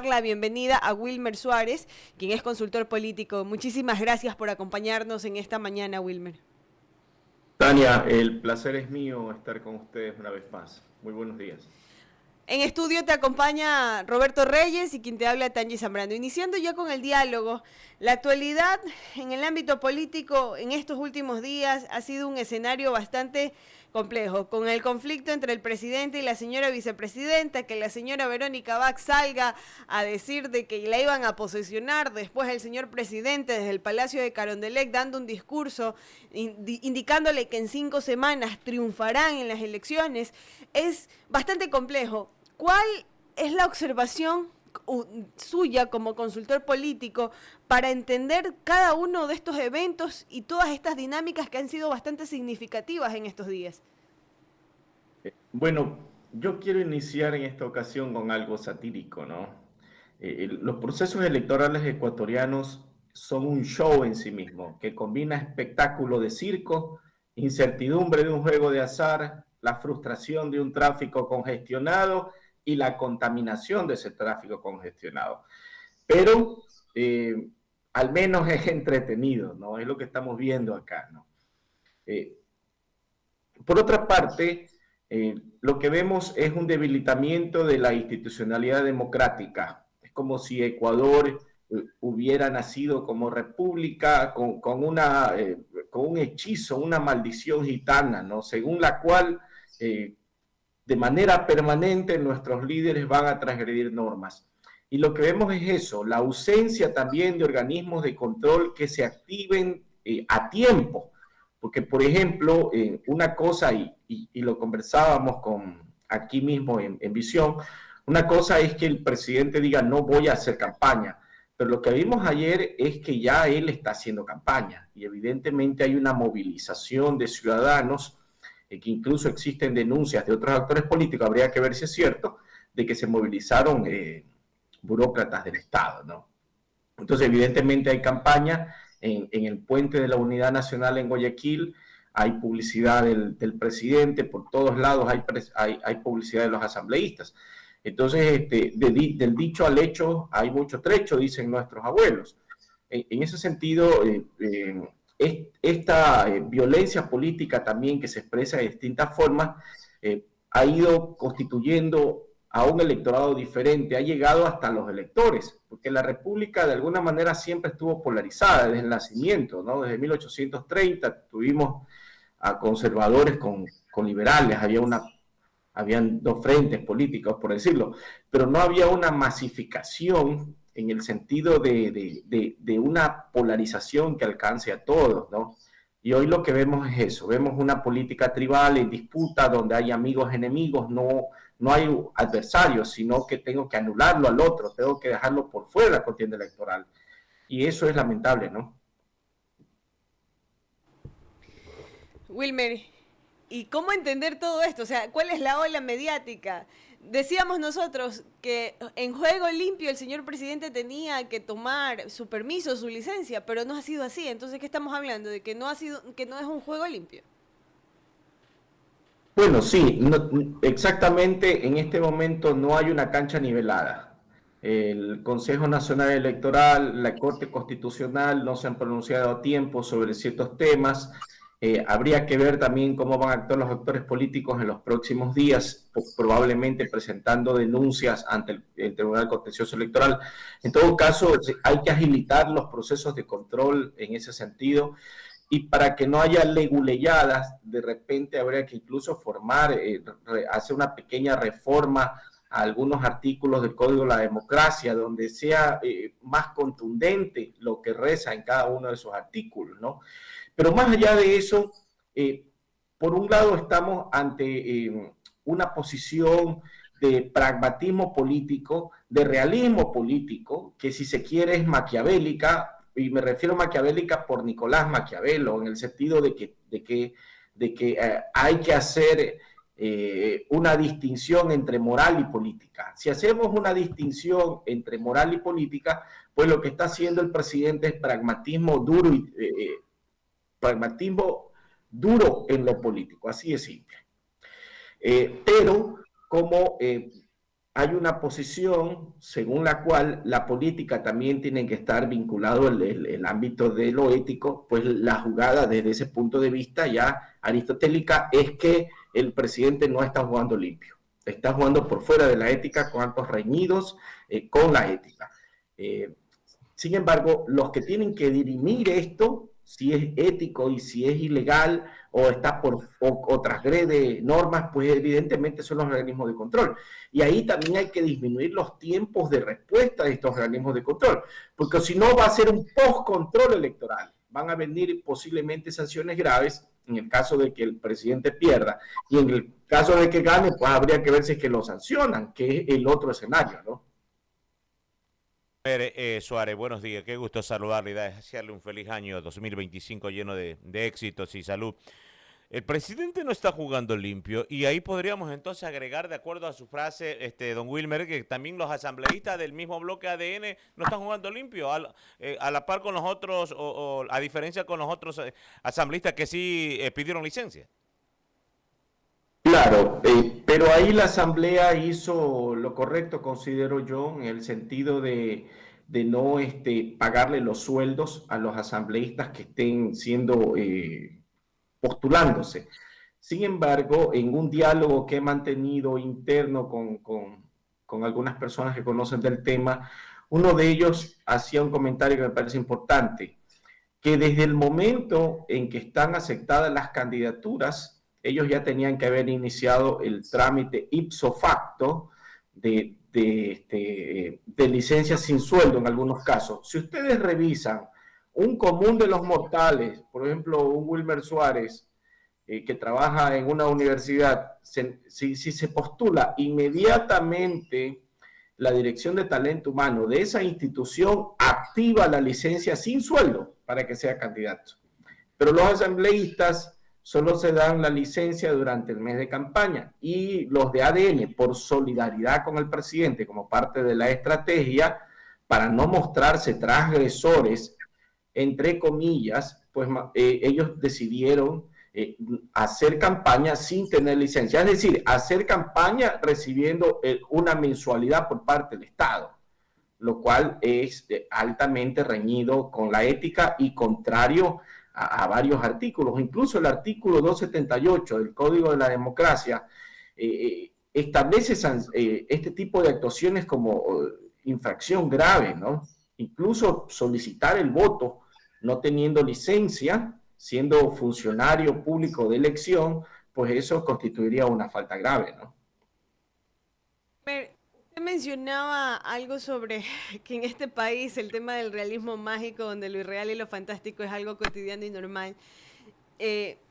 La bienvenida a Wilmer Suárez, quien es consultor político. Muchísimas gracias por acompañarnos en esta mañana, Wilmer. Tania, el placer es mío estar con ustedes una vez más. Muy buenos días. En estudio te acompaña Roberto Reyes y quien te habla, Tangi Zambrano. Iniciando ya con el diálogo, la actualidad en el ámbito político en estos últimos días ha sido un escenario bastante complejo, con el conflicto entre el presidente y la señora vicepresidenta, que la señora Verónica Bach salga a decir de que la iban a posesionar, después el señor presidente desde el Palacio de Carondelet dando un discurso indicándole que en 5 semanas triunfarán en las elecciones, es bastante complejo. ¿Cuál es la observación suya como consultor político para entender cada uno de estos eventos y todas estas dinámicas que han sido bastante significativas en estos días? Bueno, yo quiero iniciar en esta ocasión con algo satírico, ¿no? Los procesos electorales ecuatorianos son un show en sí mismo, que combina espectáculo de circo, incertidumbre de un juego de azar, la frustración de un tráfico congestionado y la contaminación de ese tráfico congestionado. Pero al menos es entretenido, ¿no? Es lo que estamos viendo acá, ¿no? Eh, por otra parte, lo que vemos es un debilitamiento de la institucionalidad democrática. Es como si Ecuador hubiera nacido como república con un hechizo, una maldición gitana, ¿no? Según la cual de manera permanente nuestros líderes van a transgredir normas. Y lo que vemos es eso, la ausencia también de organismos de control que se activen a tiempo. Porque, por ejemplo, una cosa, y lo conversábamos aquí mismo en Visión, una cosa es que el presidente diga no voy a hacer campaña, pero lo que vimos ayer es que ya él está haciendo campaña y evidentemente hay una movilización de ciudadanos que incluso existen denuncias de otros actores políticos, habría que ver si es cierto, de que se movilizaron burócratas del Estado, ¿no? Entonces, evidentemente hay campaña en el puente de la Unidad Nacional en Guayaquil, hay publicidad del presidente, por todos lados hay publicidad de los asambleístas. Entonces, del dicho al hecho hay mucho trecho, dicen nuestros abuelos. En ese sentido, esta violencia política también que se expresa de distintas formas ha ido constituyendo a un electorado diferente, ha llegado hasta los electores, porque la República de alguna manera siempre estuvo polarizada desde el nacimiento, ¿no? Desde 1830 tuvimos a conservadores con liberales, habían dos frentes políticos, por decirlo, pero no había una masificación en el sentido de una polarización que alcance a todos, ¿no? Y hoy lo que vemos es eso, vemos una política tribal en disputa donde hay amigos, enemigos, no hay adversarios, sino que tengo que anularlo al otro, tengo que dejarlo por fuera de la contienda electoral. Y eso es lamentable, ¿no? Wilmer, ¿y cómo entender todo esto? O sea, ¿cuál es la ola mediática? Decíamos nosotros que en juego limpio el señor presidente tenía que tomar su permiso, su licencia, pero no ha sido así. Entonces, ¿qué estamos hablando? De que no ha sido, que no es un juego limpio. Bueno, sí, exactamente en este momento no hay una cancha nivelada. El Consejo Nacional Electoral, la Corte Constitucional no se han pronunciado a tiempo sobre ciertos temas. Habría que ver también cómo van a actuar los actores políticos en los próximos días, probablemente presentando denuncias ante el Tribunal Contencioso Electoral. En todo caso, hay que agilitar los procesos de control en ese sentido. Y para que no haya leguleyadas, de repente habría que incluso hacer una pequeña reforma a algunos artículos del Código de la Democracia, donde sea más contundente lo que reza en cada uno de esos artículos, ¿no? Pero más allá de eso, por un lado estamos ante una posición de pragmatismo político, de realismo político, que si se quiere es maquiavélica, y me refiero a maquiavélica por Nicolás Maquiavelo, en el sentido de que hay que hacer una distinción entre moral y política. Si hacemos una distinción entre moral y política, pues lo que está haciendo el presidente es pragmatismo duro en lo político, así de simple. Pero como hay una posición según la cual la política también tiene que estar vinculado el ámbito de lo ético, pues la jugada desde ese punto de vista ya aristotélica es que el presidente no está jugando limpio, está jugando por fuera de la ética con actos reñidos con la ética. Sin embargo, los que tienen que dirimir esto, si es ético y si es ilegal o está o transgrede normas, pues evidentemente son los organismos de control. Y ahí también hay que disminuir los tiempos de respuesta de estos organismos de control, porque si no va a ser un post-control electoral. Van a venir posiblemente sanciones graves en el caso de que el presidente pierda, y en el caso de que gane, pues habría que ver si es que lo sancionan, que es el otro escenario, ¿no? Suárez, buenos días, qué gusto saludarle y desearle un feliz año 2025 lleno de éxitos y salud. El presidente no está jugando limpio y ahí podríamos entonces agregar, de acuerdo a su frase, don Wilmer, que también los asambleístas del mismo bloque ADN no están jugando limpio, a la par con los otros, o a diferencia con los otros asambleístas que sí pidieron licencia. Claro, pero ahí la Asamblea hizo lo correcto, considero yo, en el sentido de no pagarle los sueldos a los asambleístas que estén siendo postulándose. Sin embargo, en un diálogo que he mantenido interno con algunas personas que conocen del tema, uno de ellos hacía un comentario que me parece importante, que desde el momento en que están aceptadas las candidaturas, ellos ya tenían que haber iniciado el trámite ipso facto de licencia sin sueldo en algunos casos. Si ustedes revisan un común de los mortales, por ejemplo, un Wilmer Suárez, que trabaja en una universidad, si se postula inmediatamente, la Dirección de Talento Humano de esa institución activa la licencia sin sueldo para que sea candidato. Pero los asambleístas solo se dan la licencia durante el mes de campaña, y los de ADN, por solidaridad con el presidente como parte de la estrategia, para no mostrarse transgresores, entre comillas, pues ellos decidieron hacer campaña sin tener licencia, es decir, hacer campaña recibiendo una mensualidad por parte del Estado, lo cual es altamente reñido con la ética y contrario a varios artículos. Incluso el artículo 278 del Código de la Democracia establece este tipo de actuaciones como infracción grave, ¿no? Incluso solicitar el voto no teniendo licencia, siendo funcionario público de elección, pues eso constituiría una falta grave, ¿no? Usted mencionaba algo sobre que en este país el tema del realismo mágico, donde lo irreal y lo fantástico es algo cotidiano y normal,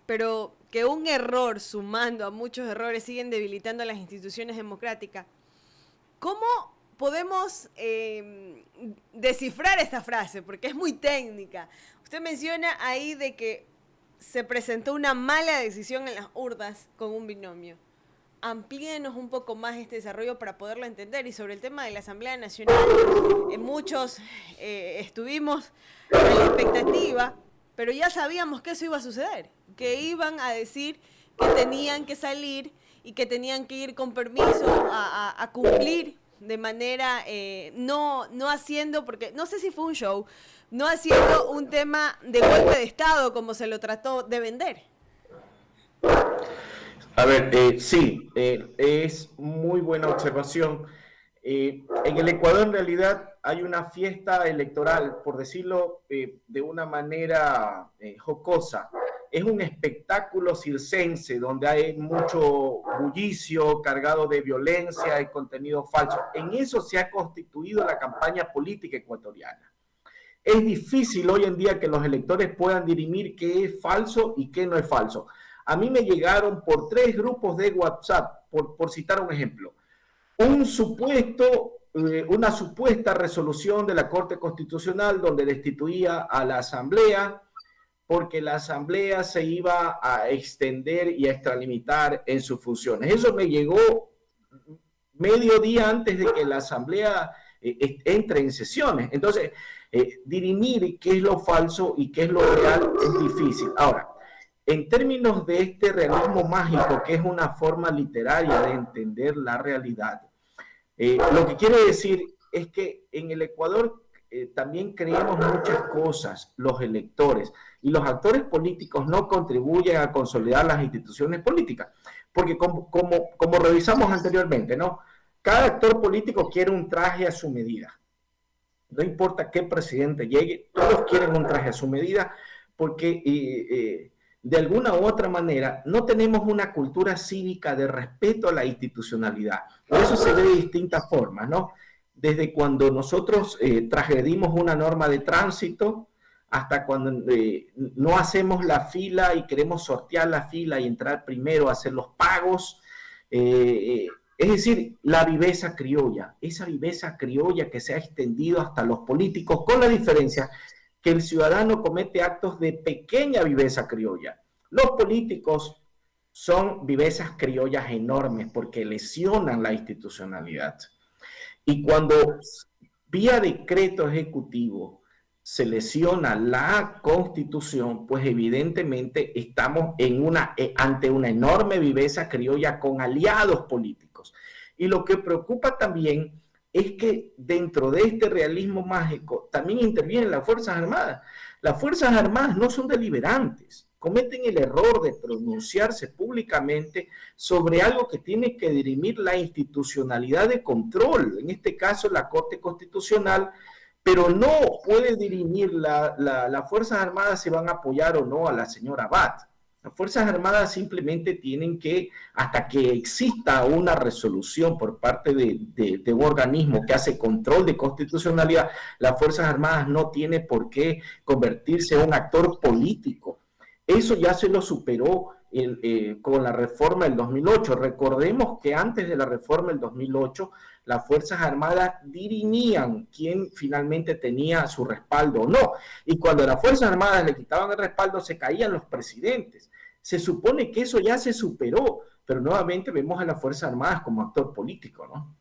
pero que un error sumando a muchos errores siguen debilitando a las instituciones democráticas. ¿Cómo podemos descifrar esta frase? Porque es muy técnica. Usted menciona ahí de que se presentó una mala decisión en las urnas con un binomio. Amplíenos un poco más este desarrollo para poderlo entender. Y sobre el tema de la Asamblea Nacional, muchos estuvimos en la expectativa, pero ya sabíamos que eso iba a suceder, que iban a decir que tenían que salir y que tenían que ir con permiso a cumplir de manera, no haciendo, porque no sé si fue un show, no haciendo un tema de golpe de Estado como se lo trató de vender. A ver, sí, es muy buena observación. En el Ecuador en realidad hay una fiesta electoral, por decirlo de una manera jocosa. Es un espectáculo circense donde hay mucho bullicio cargado de violencia y contenido falso. En eso se ha constituido la campaña política ecuatoriana. Es difícil hoy en día que los electores puedan dirimir qué es falso y qué no es falso. A mí me llegaron por 3 grupos de WhatsApp, por citar un ejemplo, una supuesta resolución de la Corte Constitucional donde destituía a la Asamblea porque la Asamblea se iba a extender y a extralimitar en sus funciones. Eso me llegó medio día antes de que la Asamblea entre en sesiones. Entonces, dirimir qué es lo falso y qué es lo real es difícil. Ahora, en términos de este realismo mágico, que es una forma literaria de entender la realidad, Lo que quiere decir es que en el Ecuador también creemos muchas cosas, los electores, y los actores políticos no contribuyen a consolidar las instituciones políticas, porque como revisamos anteriormente, ¿no? Cada actor político quiere un traje a su medida. No importa qué presidente llegue, todos quieren un traje a su medida, porque de alguna u otra manera no tenemos una cultura cívica de respeto a la institucionalidad. Eso se ve de distintas formas, ¿no? Desde cuando nosotros transgredimos una norma de tránsito, hasta cuando no hacemos la fila y queremos sortear la fila y entrar primero a hacer los pagos. Es decir, la viveza criolla, esa viveza criolla que se ha extendido hasta los políticos, con la diferencia que el ciudadano comete actos de pequeña viveza criolla. Los políticos son vivezas criollas enormes porque lesionan la institucionalidad. Y cuando vía decreto ejecutivo se lesiona la Constitución, pues evidentemente estamos ante una enorme viveza criolla con aliados políticos. Y lo que preocupa también es que dentro de este realismo mágico también intervienen las Fuerzas Armadas. Las Fuerzas Armadas no son deliberantes, cometen el error de pronunciarse públicamente sobre algo que tiene que dirimir la institucionalidad de control, en este caso la Corte Constitucional, pero no puede dirimir las Fuerzas Armadas si van a apoyar o no a la señora Abad. Las Fuerzas Armadas simplemente tienen que, hasta que exista una resolución por parte de un organismo que hace control de constitucionalidad, las Fuerzas Armadas no tienen por qué convertirse en un actor político. Eso ya se lo superó con la reforma del 2008. Recordemos que antes de la reforma del 2008, las Fuerzas Armadas dirimían quién finalmente tenía su respaldo o no. Y cuando las Fuerzas Armadas le quitaban el respaldo, se caían los presidentes. Se supone que eso ya se superó, pero nuevamente vemos a las Fuerzas Armadas como actor político, ¿no?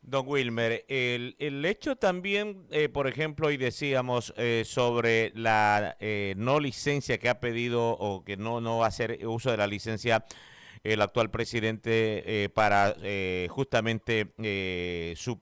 Don Wilmer, el hecho también, por ejemplo, y decíamos sobre la no licencia que ha pedido o que no va a hacer uso de la licencia el actual presidente para justamente su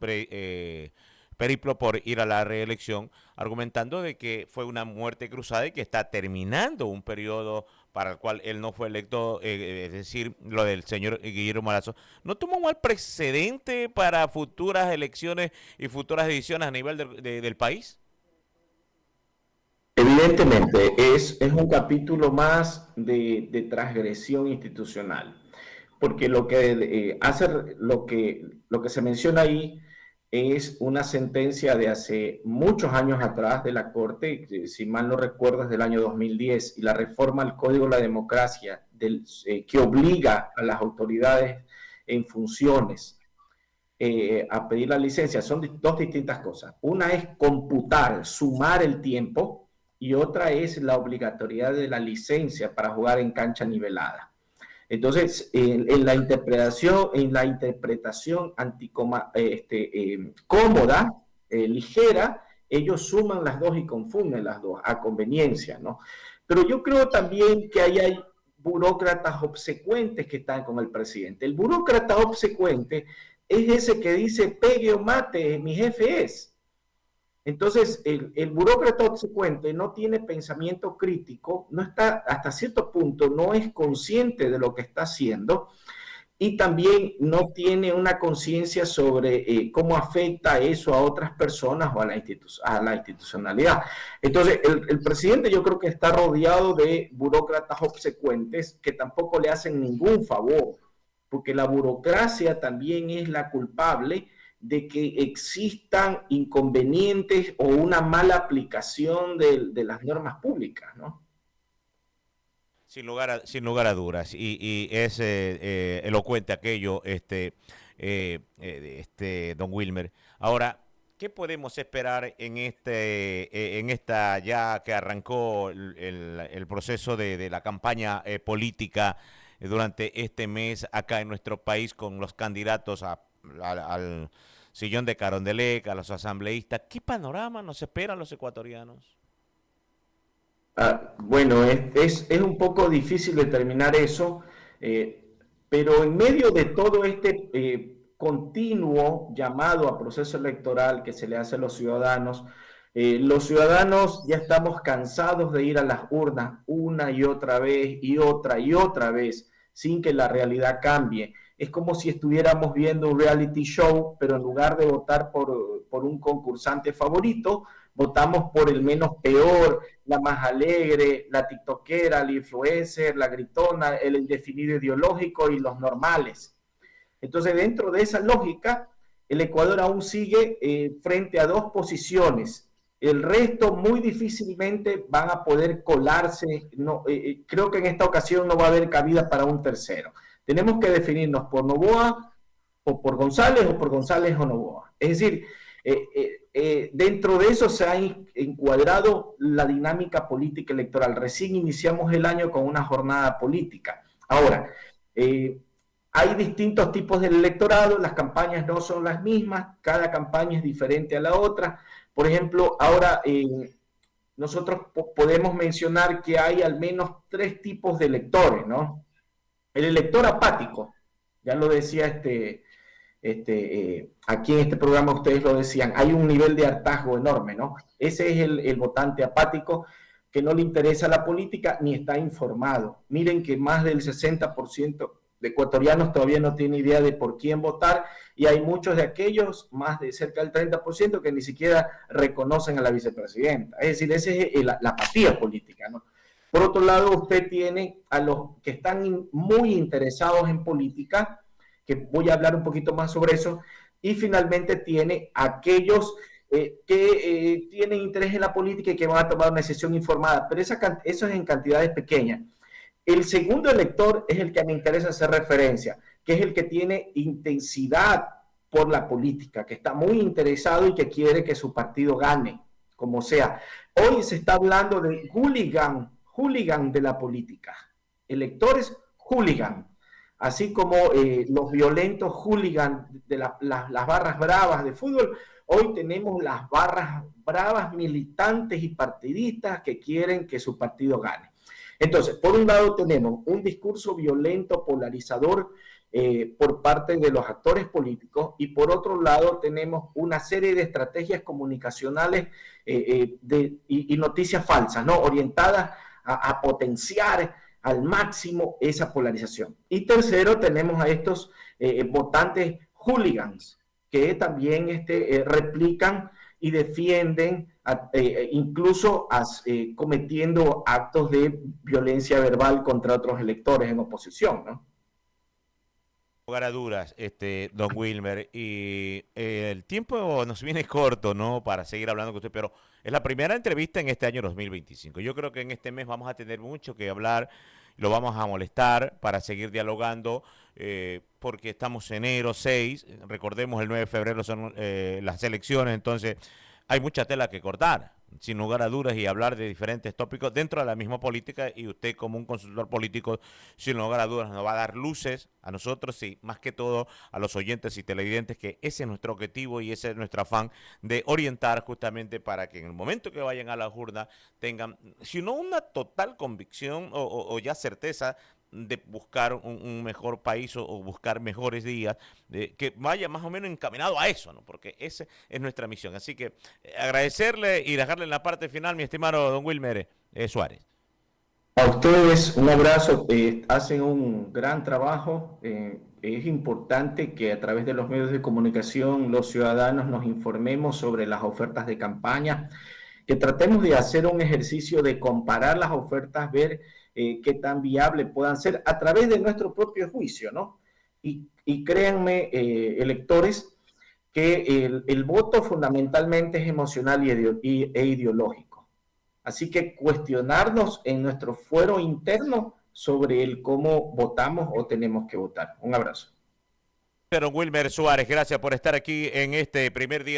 periplo por ir a la reelección, argumentando de que fue una muerte cruzada y que está terminando un periodo para el cual él no fue electo, es decir, lo del señor Guillermo Lasso. ¿No toma un mal precedente para futuras elecciones y futuras ediciones a nivel del país? Evidentemente, es un capítulo más de transgresión institucional, porque lo que se menciona ahí es una sentencia de hace muchos años atrás de la Corte, si mal no recuerdo, es del año 2010, y la reforma al Código de la Democracia que obliga a las autoridades en funciones a pedir la licencia. Son dos distintas cosas. Una es computar, sumar el tiempo, y otra es la obligatoriedad de la licencia para jugar en cancha nivelada. Entonces, en la interpretación cómoda, ligera, ellos suman las dos y confunden las dos a conveniencia, ¿no? Pero yo creo también que ahí hay burócratas obsecuentes que están con el presidente. El burócrata obsecuente es ese que dice, pegue o mate, mi jefe es. Entonces, el burócrata obsecuente no tiene pensamiento crítico, no está, hasta cierto punto, no es consciente de lo que está haciendo y también no tiene una conciencia sobre cómo afecta eso a otras personas o a la institucionalidad. Entonces, el presidente yo creo que está rodeado de burócratas obsecuentes que tampoco le hacen ningún favor, porque la burocracia también es la culpable de que existan inconvenientes o una mala aplicación de las normas públicas, ¿no? Sin lugar a dudas, y es elocuente aquello, don Wilmer. Ahora, ¿qué podemos esperar en esta ya que arrancó el proceso de la campaña política durante este mes acá en nuestro país con los candidatos al sillón de Carondelet, a los asambleístas? ¿Qué panorama nos esperan los ecuatorianos? Bueno, es un poco difícil determinar eso, pero en medio de todo este continuo llamado a proceso electoral que se le hace a los ciudadanos. Los ciudadanos ya estamos cansados de ir a las urnas una y otra vez y otra vez sin que la realidad cambie. Es como si estuviéramos viendo un reality show, pero en lugar de votar por un concursante favorito, votamos por el menos peor, la más alegre, la tiktokera, la influencer, la gritona, el indefinido ideológico y los normales. Entonces, dentro de esa lógica, el Ecuador aún sigue frente a dos posiciones. El resto muy difícilmente van a poder colarse. No, creo que en esta ocasión no va a haber cabida para un tercero. Tenemos que definirnos por Noboa o por González o Noboa. Es decir, dentro de eso se ha encuadrado la dinámica política electoral. Recién iniciamos el año con una jornada política. Ahora, hay distintos tipos del electorado, las campañas no son las mismas, cada campaña es diferente a la otra. Por ejemplo, ahora nosotros podemos mencionar que hay al menos 3 tipos de electores, ¿no? El elector apático, ya lo decía aquí en este programa ustedes lo decían, hay un nivel de hartazgo enorme, ¿no? Ese es el votante apático que no le interesa la política ni está informado. Miren que más del 60% de ecuatorianos todavía no tiene idea de por quién votar y hay muchos de aquellos, más de cerca del 30%, que ni siquiera reconocen a la vicepresidenta. Es decir, esa es la apatía política, ¿no? Por otro lado, usted tiene a los que están muy interesados en política, que voy a hablar un poquito más sobre eso, y finalmente tiene a aquellos que tienen interés en la política y que van a tomar una decisión informada, pero eso es en cantidades pequeñas. El segundo elector es el que me interesa hacer referencia, que es el que tiene intensidad por la política, que está muy interesado y que quiere que su partido gane, como sea. Hoy se está hablando de hooligan de la política, electores hooligan, así como los violentos hooligan de las barras bravas de fútbol. Hoy tenemos las barras bravas militantes y partidistas que quieren que su partido gane. Entonces, por un lado tenemos un discurso violento, polarizador por parte de los actores políticos, y por otro lado tenemos una serie de estrategias comunicacionales y noticias falsas, ¿no? Orientadas a potenciar al máximo esa polarización. Y tercero, tenemos a estos votantes hooligans que también replican y defienden, incluso cometiendo actos de violencia verbal contra otros electores en oposición, ¿no? Lugar a dudas, don Wilmer, y el tiempo nos viene corto, ¿no?, para seguir hablando con usted, pero es la primera entrevista en este año 2025. Yo creo que en este mes vamos a tener mucho que hablar, lo vamos a molestar para seguir dialogando, porque estamos en enero 6, recordemos el 9 de febrero son las elecciones, entonces hay mucha tela que cortar, sin lugar a dudas, y hablar de diferentes tópicos dentro de la misma política, y usted como un consultor político, sin lugar a dudas, nos va a dar luces a nosotros y más que todo a los oyentes y televidentes, que ese es nuestro objetivo y ese es nuestro afán de orientar justamente para que en el momento que vayan a la urna tengan, si no una total convicción o ya certeza de buscar un mejor país o buscar mejores días, que vaya más o menos encaminado a eso, ¿no? Porque esa es nuestra misión. Así que agradecerle y dejarle en la parte final, mi estimado don Wilmer Suárez. A ustedes un abrazo, hacen un gran trabajo. Es importante que a través de los medios de comunicación los ciudadanos nos informemos sobre las ofertas de campaña, que tratemos de hacer un ejercicio de comparar las ofertas, ver qué tan viable puedan ser a través de nuestro propio juicio, ¿no? Y créanme, electores, que el voto fundamentalmente es emocional e ideológico. Así que cuestionarnos en nuestro fuero interno sobre el cómo votamos o tenemos que votar. Un abrazo. Don Wilmer Suárez, gracias por estar aquí en este primer día